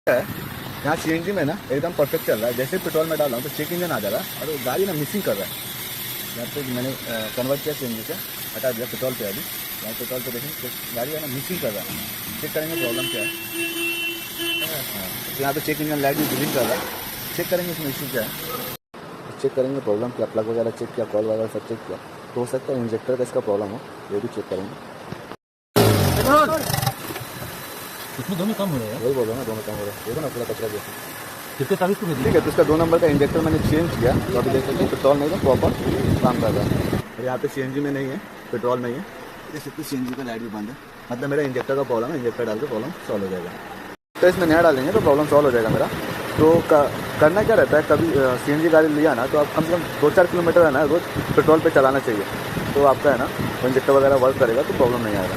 है यहाँ सीएनजी में ना एकदम परफेक्ट चल रहा है। जैसे पेट्रोल में डाला हूँ तो चेक इंजन आ जा रहा है और गाड़ी ना मिसिंग कर रहा है। यहाँ पे मैंने कन्वर्ट किया सीएनजी से, हटा दिया पेट्रोल पे। अभी यहाँ पेट्रोल पे देखें तो गाड़ी है ना मिसिंग कर रहा है। चेक करेंगे प्रॉब्लम क्या है। हाँ, तो यहाँ पे चेक इंजन लाइट भी ब्लिंक कर रहा है। चेक करेंगे इसमें इशू क्या है, चेक करेंगे प्रॉब्लम क्या, प्लग वगैरह चेक किया, कॉल वगैरह सब चेक किया, तो हो सकता है इंजेक्टर का इसका प्रॉब्लम हो, ये भी चेक करेंगे। इसमें दोनों कम हो रहे हैं। वही बोल रहा हूँ ना, दोनों काम हो रहा है। देखो ना पूरा कचरा जैसे। कितने तारीख को ठीक है, तो इसका 2 नंबर का इंजेक्टर मैंने चेंज किया, तो अभी देख सकते हैं पेट्रोल नहीं है, प्रॉपर काम कर रहा है। और यहाँ पे सीएनजी में नहीं है, पेट्रोल में ही है। देख सकते हैं सीएनजी का लाइट भी बंद है, मतलब मेरा इंजेक्टर का प्रॉब्लम है। इंजेक्टर डाल के प्रॉब्लम सॉल्व हो जाएगा। तो इसमें नया डालेंगे तो प्रॉब्लम सॉल्व हो जाएगा मेरा। तो करना क्या रहता है, कभी सीएनजी गाड़ी लिया ना तो आप कम से कम 2-4 किलोमीटर है ना रोज पेट्रोल पे चलाना चाहिए, तो आपका है ना इंजेक्टर वगैरह वर्क करेगा तो प्रॉब्लम नहीं आएगा।